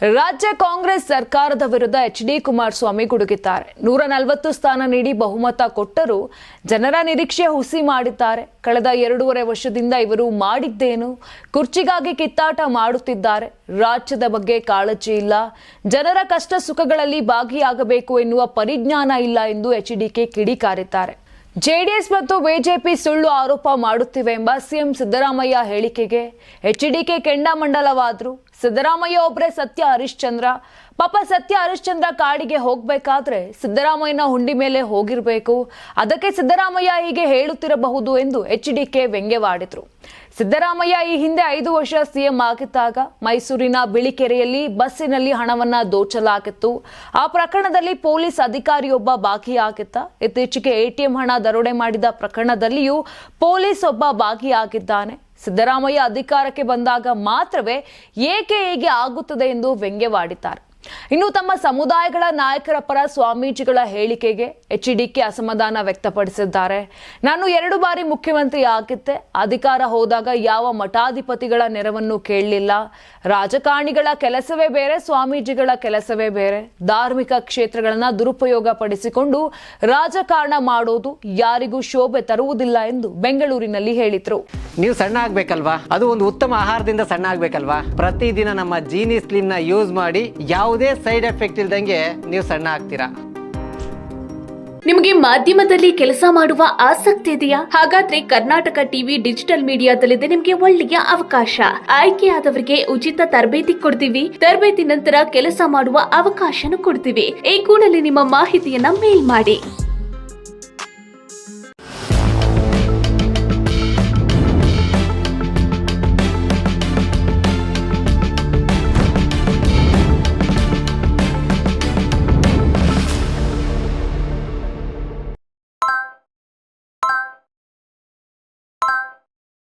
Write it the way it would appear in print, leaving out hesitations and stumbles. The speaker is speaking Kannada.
ರಾಜ್ಯ ಕಾಂಗ್ರೆಸ್ ಸರ್ಕಾರದ ವಿರುದ್ಧ ಎಚ್.ಡಿ. ಕುಮಾರಸ್ವಾಮಿ ಗುಡುಗಿದ್ದಾರೆ. 140 ಸ್ಥಾನ ನೀಡಿ ಬಹುಮತ ಕೊಟ್ಟರೂ ಜನರ ನಿರೀಕ್ಷೆ ಹುಸಿ ಮಾಡಿದ್ದಾರೆ. ಕಳೆದ 2.5 ವರ್ಷದಿಂದ ಇವರು ಮಾಡಿದ್ದೇನು? ಕುರ್ಚಿಗಾಗಿ ಕಿತ್ತಾಟ ಮಾಡುತ್ತಿದ್ದಾರೆ. ರಾಜ್ಯದ ಬಗ್ಗೆ ಕಾಳಜಿ ಇಲ್ಲ, ಜನರ ಕಷ್ಟ ಸುಖಗಳಲ್ಲಿ ಭಾಗಿಯಾಗಬೇಕು ಎನ್ನುವ ಪರಿಜ್ಞಾನ ಇಲ್ಲ ಎಂದು ಎಚ್.ಡಿ.ಕೆ ಕಿಡಿಕಾರಿದ್ದಾರೆ. ಜೆಡಿಎಸ್ ಮತ್ತು ಬಿಜೆಪಿ ಸುಳ್ಳು ಆರೋಪ ಮಾಡುತ್ತಿವೆ ಎಂಬ ಸಿಎಂ ಸಿದ್ದರಾಮಯ್ಯ ಹೇಳಿಕೆಗೆ ಎಚ್.ಡಿ.ಕೆ ಕೆಂಡಾಮಂಡಲವಾದ್ರು. ಸಿದ್ದರಾಮಯ್ಯ ಒಬ್ಬರೇ ಸತ್ಯ ಹರಿಶ್ಚಂದ್ರ. ಪಾಪ ಸತ್ಯ ಹರಿಶ್ಚಂದ್ರ ಕಾಡಿಗೆ ಹೋಗ್ಬೇಕಾದ್ರೆ ಸಿದ್ದರಾಮಯ್ಯನ ಹುಂಡಿ ಮೇಲೆ ಹೋಗಿರಬೇಕು. ಅದಕ್ಕೆ ಸಿದ್ದರಾಮಯ್ಯ ಹೀಗೆ ಹೇಳುತ್ತಿರಬಹುದು ಎಂದು ಎಚ್.ಡಿ.ಕೆ ವ್ಯಂಗ್ಯವಾಡಿದ್ರು. ಸಿದ್ದರಾಮಯ್ಯ ಈ ಹಿಂದೆ 5 ವರ್ಷ ಸಿಎಂ ಆಗಿದ್ದಾಗ ಮೈಸೂರಿನ ಬಿಳಿಕೆರೆಯಲ್ಲಿ ಬಸ್ಸಿನಲ್ಲಿ ಹಣವನ್ನ ದೋಚಲಾಗಿತ್ತು. ಆ ಪ್ರಕರಣದಲ್ಲಿ ಪೊಲೀಸ್ ಅಧಿಕಾರಿಯೊಬ್ಬ ಭಾಗಿಯಾಗಿದ್ದ. ಇತ್ತೀಚೆಗೆ ಎಟಿಎಂ ಹಣ ದರೋಡೆ ಮಾಡಿದ ಪ್ರಕರಣದಲ್ಲಿಯೂ ಪೊಲೀಸ್ ಒಬ್ಬ ಭಾಗಿಯಾಗಿದ್ದಾನೆ. ಸಿದ್ದರಾಮಯ್ಯ ಅಧಿಕಾರಕ್ಕೆ ಬಂದಾಗ ಮಾತ್ರವೇ ಏಕೆ ಹೀಗೆ ಆಗುತ್ತದೆ ಎಂದು ವ್ಯಂಗ್ಯವಾಡಿದ್ದಾರೆ. ಇನ್ನು ತಮ್ಮ ಸಮುದಾಯಗಳ ನಾಯಕರ ಪರ ಸ್ವಾಮೀಜಿಗಳ ಹೇಳಿಕೆಗೆ ಎಚ್.ಡಿ.ಕೆ ಅಸಮಾಧಾನ ವ್ಯಕ್ತಪಡಿಸಿದ್ದಾರೆ. ನಾನು 2 ಬಾರಿ ಮುಖ್ಯಮಂತ್ರಿ ಆಗಿದ್ದೆ. ಅಧಿಕಾರ ಹೋದಾಗ ಯಾವ ಮಠಾಧಿಪತಿಗಳ ನೆರವನ್ನು ಕೇಳಲಿಲ್ಲ. ರಾಜಕಾರಣಿಗಳ ಕೆಲಸವೇ ಬೇರೆ, ಸ್ವಾಮೀಜಿಗಳ ಕೆಲಸವೇ ಬೇರೆ. ಧಾರ್ಮಿಕ ಕ್ಷೇತ್ರಗಳನ್ನ ದುರುಪಯೋಗ ಪಡಿಸಿಕೊಂಡು ರಾಜಕಾರಣ ಮಾಡೋದು ಯಾರಿಗೂ ಶೋಭೆ ತರುವುದಿಲ್ಲ ಎಂದು ಬೆಂಗಳೂರಿನಲ್ಲಿ ಹೇಳಿದ್ರು. ನೀವು ಸಣ್ಣ ಆಗ್ಬೇಕಲ್ವಾ? ಅದು ಒಂದು ಉತ್ತಮ ಆಹಾರದಿಂದ ಸಣ್ಣ ಆಗ್ಬೇಕಲ್ವಾ? ಪ್ರತಿದಿನ ನಮ್ಮ ಜೀನಿ ಸ್ಲಿಮ್ ನ ಯೂಸ್ ಮಾಡಿ ಯಾವುದೇ ಸೈಡ್ ಎಫೆಕ್ಟ್ ಇಲ್ದಂಗೆ ನೀವು ಸಣ್ಣ ಆಗ್ತೀರಾ. ನಿಮಗೆ ಮಾಧ್ಯಮದಲ್ಲಿ ಕೆಲಸ ಮಾಡುವ ಆಸಕ್ತಿ ಇದೆಯಾ? ಹಾಗಾದ್ರೆ ಕರ್ನಾಟಕ ಟಿವಿ ಡಿಜಿಟಲ್ ಮೀಡಿಯಾದಲ್ಲಿದೆ ನಿಮಗೆ ಒಳ್ಳೆಯ ಅವಕಾಶ. ಆಯ್ಕೆಯಾದವರಿಗೆ ಉಚಿತ ತರಬೇತಿ ಕೊಡ್ತೀವಿ. ತರಬೇತಿ ನಂತರ ಕೆಲಸ ಮಾಡುವ ಅವಕಾಶನೂ ಕೊಡ್ತೀವಿ. ಈ ಕೂಡಲೇ ನಿಮ್ಮ ಮಾಹಿತಿಯನ್ನ ಮೇಲ್ ಮಾಡಿ.